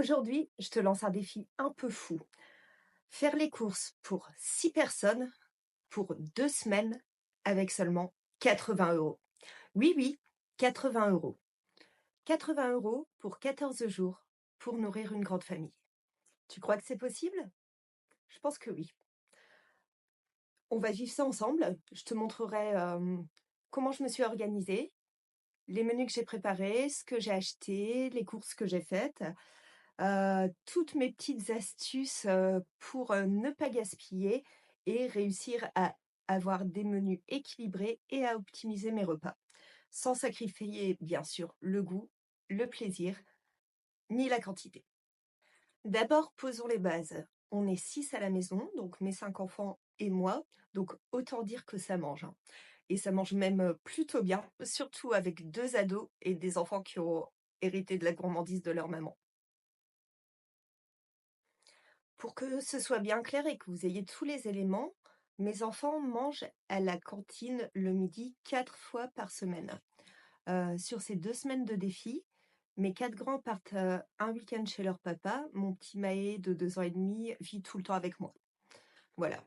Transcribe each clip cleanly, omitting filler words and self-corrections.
Aujourd'hui, je te lance un défi un peu fou. Faire les courses pour 6 personnes pour 2 semaines avec seulement 80 €. Oui, oui, 80 €. 80 € pour 14 jours pour nourrir une grande famille. Tu crois que c'est possible? Je pense que oui. On va vivre ça ensemble. Je te montrerai comment je me suis organisée, les menus que j'ai préparés, ce que j'ai acheté, les courses que j'ai faites. Toutes mes petites astuces, pour, ne pas gaspiller et réussir à avoir des menus équilibrés et à optimiser mes repas. Sans sacrifier bien sûr le goût, le plaisir, ni la quantité. D'abord, posons les bases. On est 6 à la maison, donc mes 5 enfants et moi, donc autant dire que ça mange, hein, et ça mange même, plutôt bien, surtout avec 2 ados et des enfants qui ont hérité de la gourmandise de leur maman. Pour que ce soit bien clair et que vous ayez tous les éléments, mes enfants mangent à la cantine le midi 4 fois par semaine. Sur ces 2 semaines de défi, mes 4 grands partent, un week-end chez leur papa. Mon petit Maë de 2 ans et demi vit tout le temps avec moi. Voilà.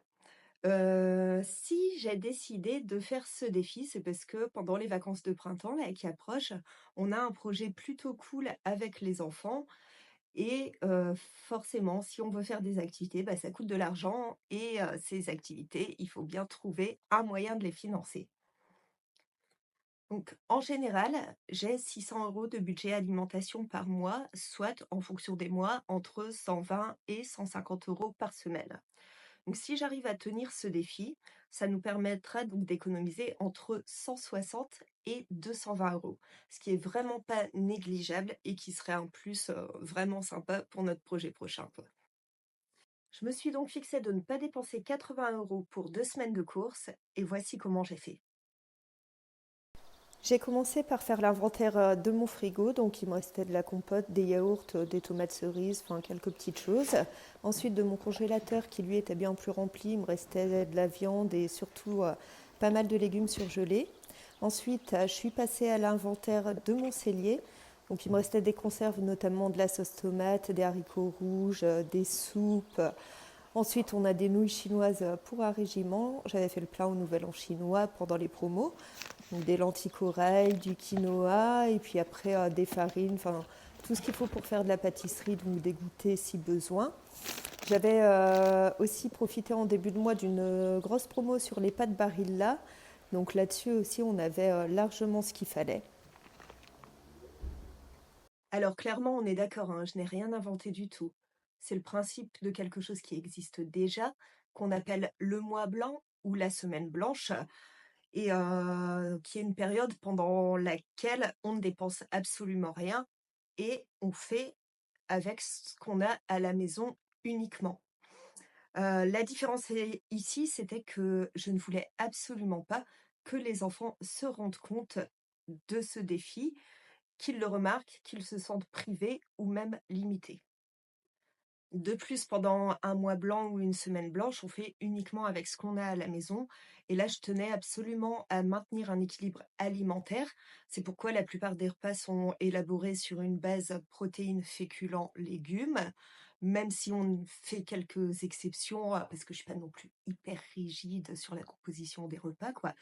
Si j'ai décidé de faire ce défi, c'est parce que pendant les vacances de printemps là qui approchent, on a un projet plutôt cool avec les enfants et forcément, si on veut faire des activités, bah, ça coûte de l'argent et ces activités, il faut bien trouver un moyen de les financer. Donc en général, j'ai 600 € de budget alimentation par mois, soit en fonction des mois, entre 120 et 150 € par semaine. Donc si j'arrive à tenir ce défi, ça nous permettra donc d'économiser entre 160 et 220 €, ce qui est vraiment pas négligeable et qui serait un plus, vraiment sympa pour notre projet prochain, quoi. Je me suis donc fixée de ne pas dépenser 80 € pour 2 semaines de courses et voici comment j'ai fait. J'ai commencé par faire l'inventaire de mon frigo, donc il me restait de la compote, des yaourts, des tomates cerises, enfin quelques petites choses. Ensuite de mon congélateur qui lui était bien plus rempli, il me restait de la viande et surtout pas mal de légumes surgelés. Ensuite, je suis passée à l'inventaire de mon cellier. Donc il me restait des conserves, notamment de la sauce tomate, des haricots rouges, des soupes. Ensuite, on a des nouilles chinoises pour un régiment. J'avais fait le plein au Nouvel An chinois pendant les promos. Donc des lentilles corail, du quinoa, et puis après des farines, enfin tout ce qu'il faut pour faire de la pâtisserie, donc des goûters si besoin. J'avais aussi profité en début de mois d'une grosse promo sur les pâtes Barilla. Donc là-dessus aussi, on avait largement ce qu'il fallait. Alors clairement, on est d'accord, hein, je n'ai rien inventé du tout. C'est le principe de quelque chose qui existe déjà, qu'on appelle le mois blanc ou la semaine blanche, et qui est une période pendant laquelle on ne dépense absolument rien et on fait avec ce qu'on a à la maison uniquement. La différence ici, c'était que je ne voulais absolument pas que les enfants se rendent compte de ce défi, qu'ils le remarquent, qu'ils se sentent privés ou même limités. De plus, pendant un mois blanc ou une semaine blanche, on fait uniquement avec ce qu'on a à la maison. Et là, je tenais absolument à maintenir un équilibre alimentaire. C'est pourquoi la plupart des repas sont élaborés sur une base protéines, féculents, légumes. Même si on fait quelques exceptions, parce que je suis pas non plus hyper rigide sur la composition des repas, quoi.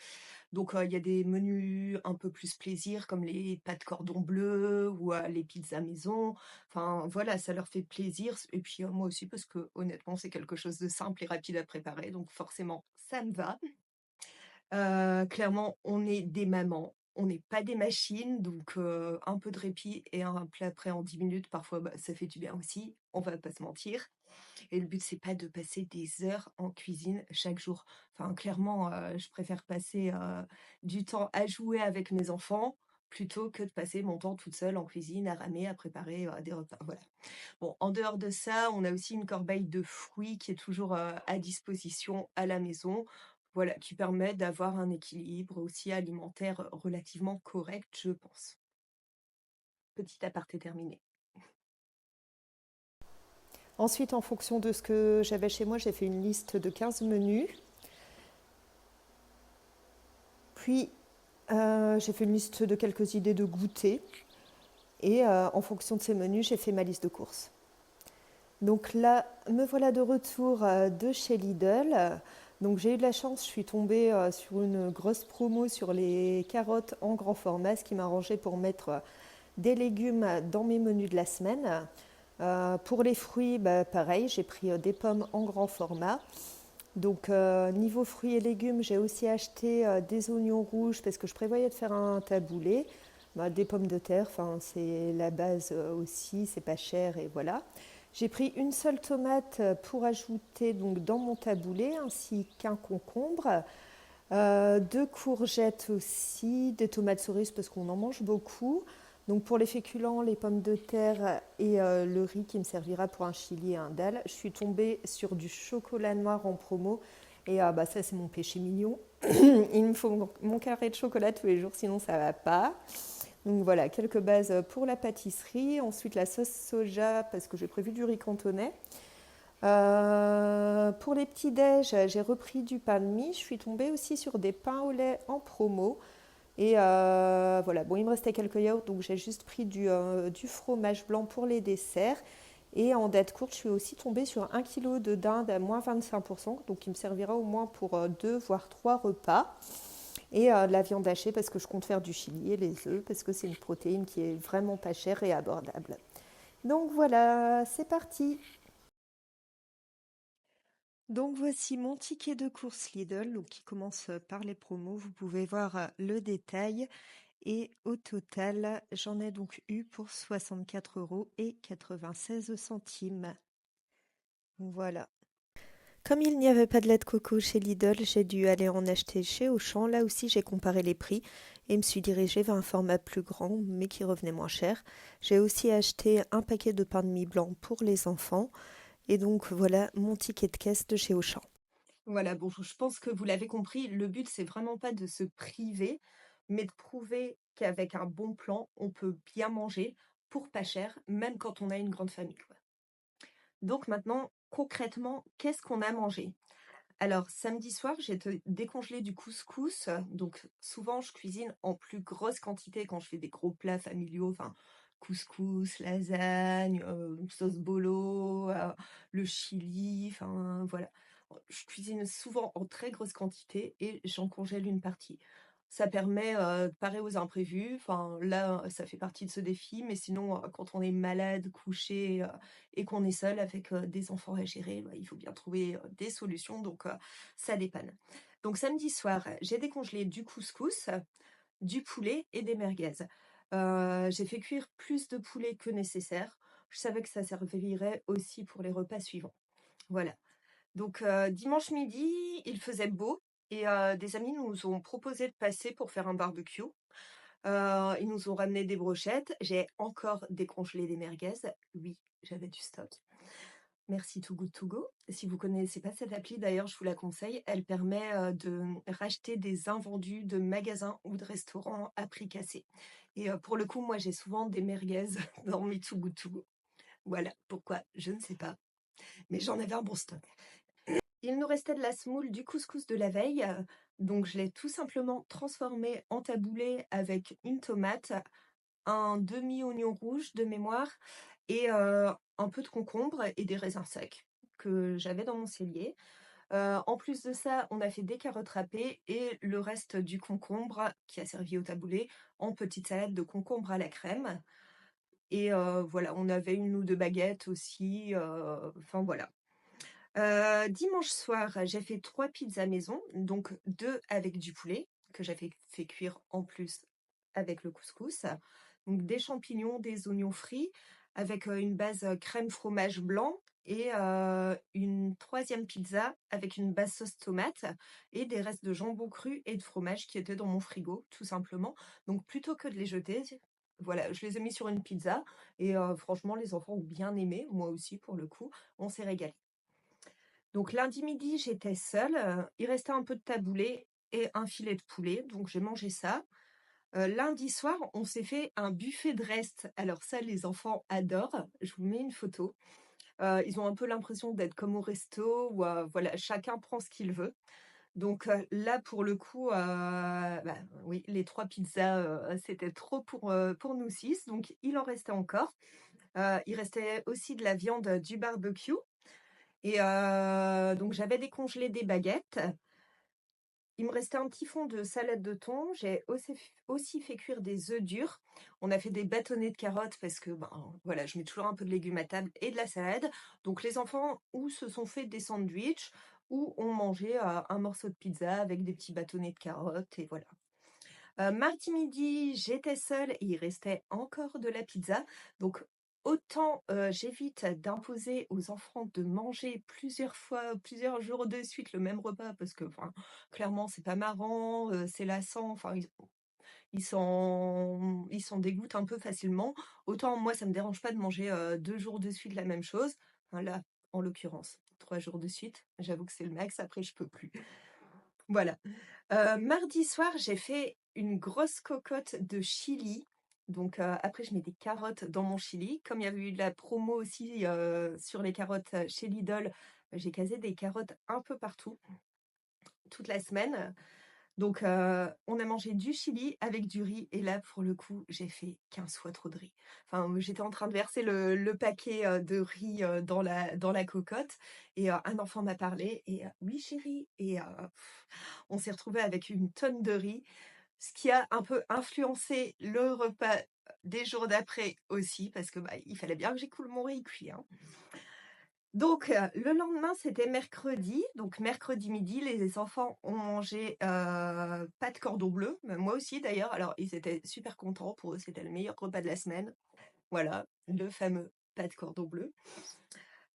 Donc, il y a des menus un peu plus plaisir comme les pâtes cordon bleu ou, les pizzas maison. Enfin voilà, ça leur fait plaisir et puis, moi aussi parce que honnêtement, c'est quelque chose de simple et rapide à préparer donc forcément ça me va. Clairement, on est des mamans, on n'est pas des machines donc, un peu de répit et un plat prêt en 10 minutes parfois, bah, ça fait du bien aussi, on va pas se mentir. Et le but, c'est pas de passer des heures en cuisine chaque jour. Enfin, clairement, je préfère passer, du temps à jouer avec mes enfants, plutôt que de passer mon temps toute seule en cuisine à ramer, à préparer, des repas, voilà. Bon, en dehors de ça, on a aussi une corbeille de fruits qui est toujours, à disposition à la maison, voilà, qui permet d'avoir un équilibre aussi alimentaire, relativement correct, je pense. Petit aparté terminé. Ensuite, en fonction de ce que j'avais chez moi, j'ai fait une liste de 15 menus. Puis, j'ai fait une liste de quelques idées de goûter. Et en fonction de ces menus, j'ai fait ma liste de courses. Donc là, me voilà de retour de chez Lidl. Donc j'ai eu de la chance, je suis tombée sur une grosse promo sur les carottes en grand format, ce qui m'a arrangé pour mettre des légumes dans mes menus de la semaine. Pour les fruits, bah, pareil, j'ai pris des pommes en grand format. Donc niveau fruits et légumes, j'ai aussi acheté des oignons rouges parce que je prévoyais de faire un taboulé. Bah, des pommes de terre, enfin, c'est la base aussi, c'est pas cher et voilà. J'ai pris une seule tomate pour ajouter donc dans mon taboulé ainsi qu'un concombre. Deux courgettes aussi, des tomates cerises parce qu'on en mange beaucoup. Donc pour les féculents, les pommes de terre et le riz qui me servira pour un chili et un dalle. Je suis tombée sur du chocolat noir en promo et bah ça c'est mon péché mignon. Il me faut mon carré de chocolat tous les jours, sinon ça va pas. Donc voilà, quelques bases pour la pâtisserie. Ensuite la sauce soja parce que j'ai prévu du riz cantonais. Pour les petits déj, j'ai repris du pain de mie. Je suis tombée aussi sur des pains au lait en promo. Et voilà, bon, il me restait quelques yaourts, donc j'ai juste pris du fromage blanc pour les desserts. Et en date courte, je suis aussi tombée sur 1 kg de dinde à moins 25%, donc il me servira au moins pour 2 voire 3 repas. Et de la viande hachée parce que je compte faire du chili et les œufs parce que c'est une protéine qui est vraiment pas chère et abordable. Donc voilà, c'est parti. Donc voici mon ticket de course Lidl, donc qui commence par les promos. Vous pouvez voir le détail. Et au total, j'en ai donc eu pour 64 € et 96 centimes. Voilà. Comme il n'y avait pas de lait de coco chez Lidl, j'ai dû aller en acheter chez Auchan. Là aussi, j'ai comparé les prix et me suis dirigée vers un format plus grand, mais qui revenait moins cher. J'ai aussi acheté un paquet de pain de mie blanc pour les enfants. Et donc voilà mon ticket de caisse de chez Auchan. Voilà, bon, je pense que vous l'avez compris, le but, c'est vraiment pas de se priver, mais de prouver qu'avec un bon plan, on peut bien manger pour pas cher, même quand on a une grande famille, quoi. Donc maintenant, concrètement, qu'est-ce qu'on a mangé? Alors, samedi soir, j'ai décongelé du couscous. Donc, souvent, je cuisine en plus grosse quantité quand je fais des gros plats familiaux, enfin, couscous, lasagne, sauce bolo, le chili, enfin, voilà. Je cuisine souvent en très grosse quantité et j'en congèle une partie. Ça permet de parer aux imprévus. Enfin, là, ça fait partie de ce défi, mais sinon, quand on est malade, couché, et qu'on est seul avec des enfants à gérer, bah, il faut bien trouver des solutions, donc ça dépanne. Donc samedi soir, j'ai décongelé du couscous, du poulet et des merguez. J'ai fait cuire plus de poulet que nécessaire. Je savais que ça servirait aussi pour les repas suivants. Voilà. Donc dimanche midi, il faisait beau et des amis nous ont proposé de passer pour faire un barbecue. Ils nous ont ramené des brochettes. J'ai encore décongelé des merguez. Oui, j'avais du stock. Merci Too Good To Go. Si vous connaissez pas cette appli, d'ailleurs, je vous la conseille. Elle permet de racheter des invendus de magasins ou de restaurants à prix cassé. Et pour le coup, moi, j'ai souvent des merguez dans mes Too Good To Go. Voilà, pourquoi? Je ne sais pas. Mais j'en avais un bon stock. Il nous restait de la semoule du couscous de la veille, donc je l'ai tout simplement transformé en taboulé avec une tomate, un demi-oignon rouge de mémoire et un peu de concombre et des raisins secs que j'avais dans mon cellier. En plus de ça, on a fait des carottes râpées et le reste du concombre qui a servi au taboulé en petite salade de concombre à la crème et voilà, on avait une ou 2 baguettes aussi, enfin voilà. Dimanche soir, j'ai fait 3 pizzas maison, donc 2 avec du poulet que j'avais fait cuire en plus avec le couscous. Donc des champignons, des oignons frits avec, une base, crème fromage blanc et une troisième pizza avec une base sauce tomate et des restes de jambon cru et de fromage qui étaient dans mon frigo, tout simplement. Donc plutôt que de les jeter, voilà, je les ai mis sur une pizza et franchement les enfants ont bien aimé, moi aussi pour le coup, on s'est régalés. Donc lundi midi, j'étais seule, il restait un peu de taboulé et un filet de poulet, donc j'ai mangé ça. Lundi soir, on s'est fait un buffet de restes. Alors ça, les enfants adorent. Je vous mets une photo. Ils ont un peu l'impression d'être comme au resto où, voilà, chacun prend ce qu'il veut. Donc là, pour le coup, bah, oui, les 3 pizzas, c'était trop pour nous 6, donc il en restait encore. Il restait aussi de la viande, du barbecue et donc j'avais décongelé des baguettes. Il me restait un petit fond de salade de thon. J'ai aussi fait cuire des œufs durs. On a fait des bâtonnets de carottes parce que, ben, voilà, je mets toujours un peu de légumes à table et de la salade. Donc les enfants ou se sont fait des sandwichs ou ont mangé, un morceau de pizza avec des petits bâtonnets de carottes et voilà. Mardi midi, j'étais seule et il restait encore de la pizza. Donc autant, j'évite d'imposer aux enfants de manger plusieurs fois, plusieurs jours de suite le même repas parce que, enfin, clairement, c'est pas marrant, c'est lassant, enfin, ils s'en dégoûtent un peu facilement. Autant moi, ça me dérange pas de manger, 2 jours de suite la même chose. Enfin là, en l'occurrence, 3 jours de suite, j'avoue que c'est le max, après je peux plus. Voilà. Mardi soir, j'ai fait une grosse cocotte de chili. Donc, après je mets des carottes dans mon chili. Comme il y avait eu de la promo aussi, sur les carottes, chez Lidl, j'ai casé des carottes un peu partout, toute la semaine. Donc, on a mangé du chili avec du riz et là, pour le coup, j'ai fait 15 fois trop de riz. Enfin, j'étais en train de verser le paquet, de riz, dans la cocotte et un enfant m'a parlé et «Oui chérie» et on s'est retrouvés avec une tonne de riz, ce qui a un peu influencé le repas des jours d'après aussi parce que, bah, il fallait bien que j'écoule mon riz cuit, hein. Donc, le lendemain, c'était mercredi. Donc mercredi midi, les enfants ont mangé, pâtes cordon bleu, moi aussi d'ailleurs. Alors ils étaient super contents, pour eux, c'était le meilleur repas de la semaine. Voilà, le fameux pâtes cordon bleu.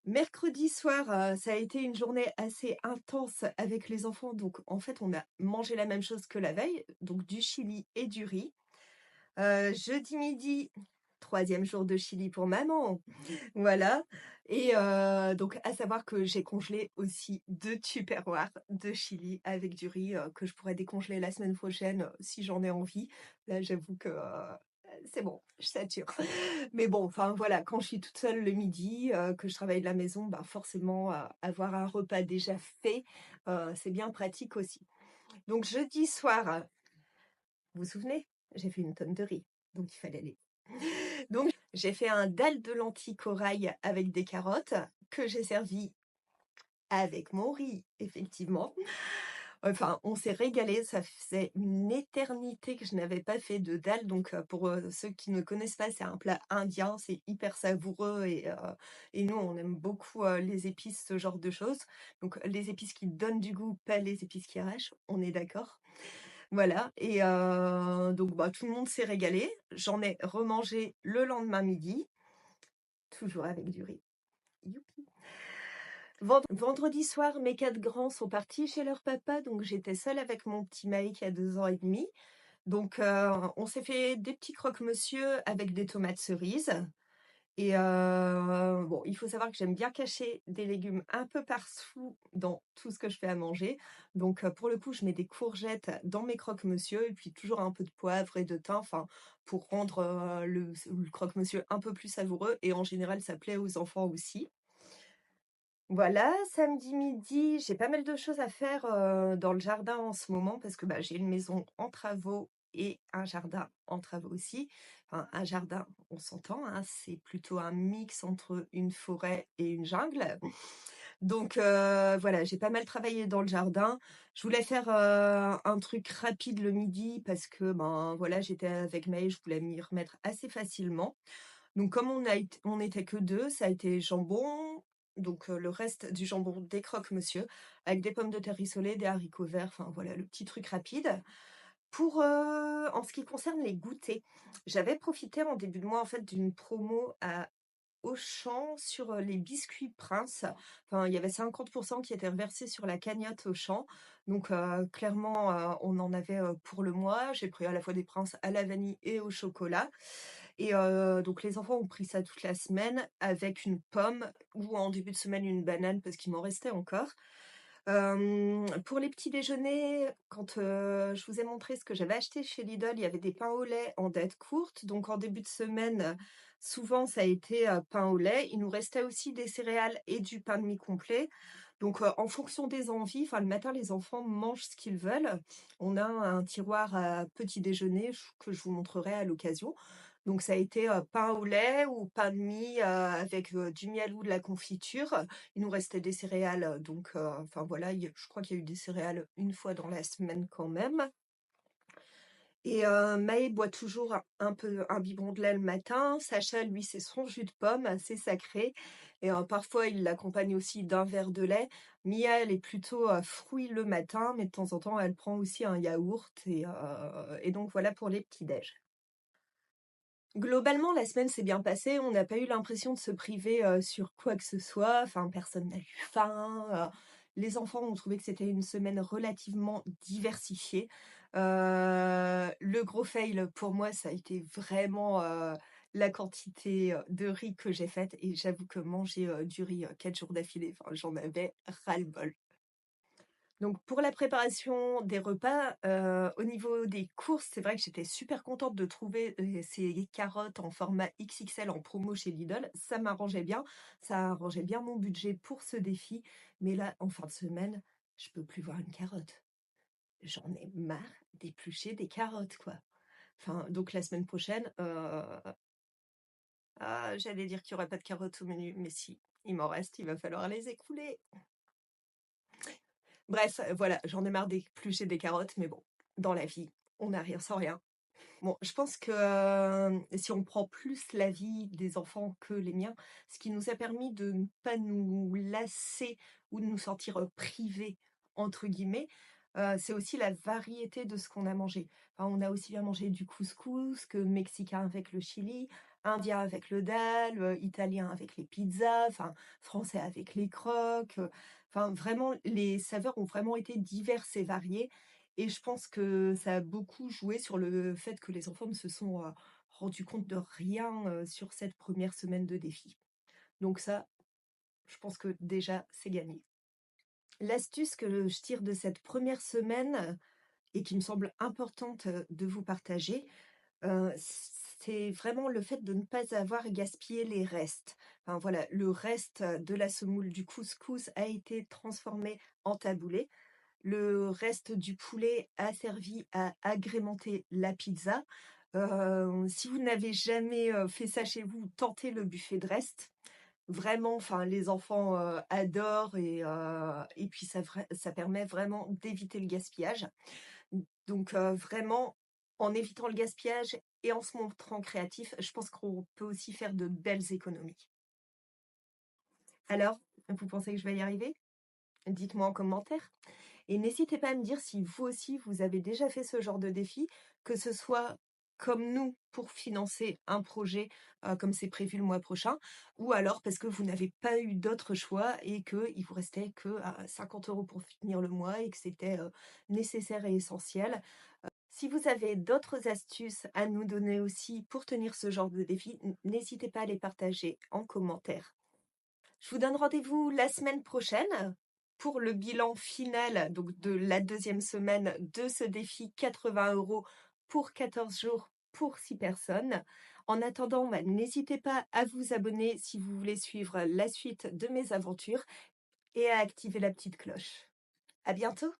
Mercredi soir, ça a été une journée assez intense avec les enfants. Donc en fait, on a mangé la même chose que la veille, donc du chili et du riz. Jeudi midi, troisième jour de chili pour maman. Voilà et donc à savoir que j'ai congelé aussi 2 tupperwares de chili avec du riz, que je pourrais décongeler la semaine prochaine, si j'en ai envie. Là, j'avoue que, c'est bon, je sature. Mais bon, enfin voilà, quand je suis toute seule le midi, que je travaille de la maison, bah, forcément, avoir un repas déjà fait, c'est bien pratique aussi. Donc jeudi soir, vous vous souvenez? J'ai fait une tonne de riz, donc il fallait les donc j'ai fait un dalle de lentilles corail avec des carottes que j'ai servi avec mon riz, effectivement. Enfin, on s'est régalé, ça faisait une éternité que je n'avais pas fait de dalle. Donc, pour, ceux qui ne connaissent pas, c'est un plat indien, c'est hyper savoureux et nous, on aime beaucoup, les épices, ce genre de choses. Donc les épices qui donnent du goût, pas les épices qui arrachent, on est d'accord? Voilà et donc bah, tout le monde s'est régalé. J'en ai remangé le lendemain midi, toujours avec du riz. Youpi! Vendredi soir, mes 4 grands sont partis chez leur papa, donc j'étais seule avec mon petit Mike qui a 2 ans et demi. Donc on s'est fait des petits croque-monsieur avec des tomates cerises et bon, il faut savoir que j'aime bien cacher des légumes un peu partout dans tout ce que je fais à manger. Donc pour le coup, je mets des courgettes dans mes croque-monsieur et puis toujours un peu de poivre et de thym, enfin pour rendre, le croque-monsieur un peu plus savoureux et en général, ça plaît aux enfants aussi. Voilà, samedi midi, j'ai pas mal de choses à faire, dans le jardin en ce moment parce que, bah, j'ai une maison en travaux et un jardin en travaux aussi. Enfin, un jardin, on s'entend, hein, c'est plutôt un mix entre une forêt et une jungle. Donc voilà, j'ai pas mal travaillé dans le jardin. Je voulais faire, un truc rapide le midi parce que, ben, voilà, j'étais avec Maë, je voulais m'y remettre assez facilement. Donc comme on n'était que 2, ça a été jambon, donc le reste du jambon des croque-monsieur, avec des pommes de terre rissolées, des haricots verts, enfin voilà, le petit truc rapide. Pour, en ce qui concerne les goûters, j'avais profité en début de mois, en fait, d'une promo à Auchan sur, les biscuits Prince. Enfin, il y avait 50 qui étaient reversés sur la cagnotte Auchan. Donc clairement, on en avait, pour le mois. J'ai pris à la fois des Princes à la vanille et au chocolat et donc les enfants ont pris ça toute la semaine avec une pomme ou en début de semaine une banane parce qu'il m'en restait encore. Pour les petits déjeuners, quand, je vous ai montré ce que j'avais acheté chez Lidl, il y avait des pains au lait en date courte. Donc en début de semaine, souvent ça a été, pain au lait. Il nous restait aussi des céréales et du pain demi complet. Donc, en fonction des envies, enfin le matin les enfants mangent ce qu'ils veulent. On a un tiroir à petit déjeuner que je vous montrerai à l'occasion. Donc ça a été, pain au lait ou pain de mie, avec, du miel ou de la confiture. Il nous restait des céréales, donc enfin voilà, je crois qu'il y a eu des céréales une fois dans la semaine quand même. Et Maë boit toujours un peu un biberon de lait le matin. Sacha, lui, c'est son jus de pomme, assez sacré. Et parfois, il l'accompagne aussi d'un verre de lait. Mia, elle est plutôt fruits le matin, mais de temps en temps, elle prend aussi un yaourt. Et donc voilà pour les petits déj. Globalement, la semaine s'est bien passée. On n'a pas eu l'impression de se priver sur quoi que ce soit. Enfin, personne n'a eu faim. Les enfants ont trouvé que c'était une semaine relativement diversifiée. Le gros fail pour moi, ça a été vraiment la quantité de riz que j'ai faite. Et j'avoue que manger du riz 4 jours d'affilée, enfin, j'en avais ras-le-bol. Donc pour la préparation des repas, au niveau des courses, c'est vrai que j'étais super contente de trouver, ces carottes en format XXL en promo chez Lidl. Ça m'arrangeait bien, ça arrangeait bien mon budget pour ce défi. Mais là, en fin de semaine, je peux plus voir une carotte. J'en ai marre d'éplucher des carottes, quoi. Enfin, donc la semaine prochaine, j'allais dire qu'il y aurait pas de carottes au menu, mais si, il m'en reste, il va falloir les écouler. Bref, voilà, j'en ai marre d'éplucher des carottes, mais bon, dans la vie, on n'a rien sans rien. Bon, je pense que, si on prend plus la vie des enfants que les miens, ce qui nous a permis de ne pas nous lasser ou de nous sentir, «privés» entre guillemets, c'est aussi la variété de ce qu'on a mangé. Enfin, on a aussi bien mangé du couscous que mexicain avec le chili, indien avec le dal, italien avec les pizzas, enfin français avec les croques, enfin vraiment les saveurs ont vraiment été diverses et variées et je pense que ça a beaucoup joué sur le fait que les enfants ne se sont, rendus compte de rien, sur cette première semaine de défi. Donc ça, je pense que déjà, c'est gagné. L'astuce que je tire de cette première semaine et qui me semble importante, de vous partager, c'est vraiment le fait de ne pas avoir gaspillé les restes. Enfin voilà, le reste, de la semoule du couscous a été transformé en taboulé. Le reste du poulet a servi à agrémenter la pizza. Si vous n'avez jamais, fait ça chez vous, tentez le buffet de reste. Vraiment, enfin les enfants, adorent et puis ça permet vraiment d'éviter le gaspillage. Donc vraiment, en évitant le gaspillage et en se montrant créatif, je pense qu'on peut aussi faire de belles économies. Alors, vous pensez que je vais y arriver? Dites-moi en commentaire. Et n'hésitez pas à me dire si vous aussi, vous avez déjà fait ce genre de défi, que ce soit comme nous pour financer un projet comme c'est prévu le mois prochain, ou alors parce que vous n'avez pas eu d'autre choix et qu'il vous restait que 50 € pour finir le mois et que c'était nécessaire et essentiel. Si vous avez d'autres astuces à nous donner aussi pour tenir ce genre de défi, n'hésitez pas à les partager en commentaire. Je vous donne rendez-vous la semaine prochaine pour le bilan final donc de la deuxième semaine de ce défi 80 € pour 14 jours pour 6 personnes. En attendant, n'hésitez pas à vous abonner si vous voulez suivre la suite de mes aventures et à activer la petite cloche. À bientôt!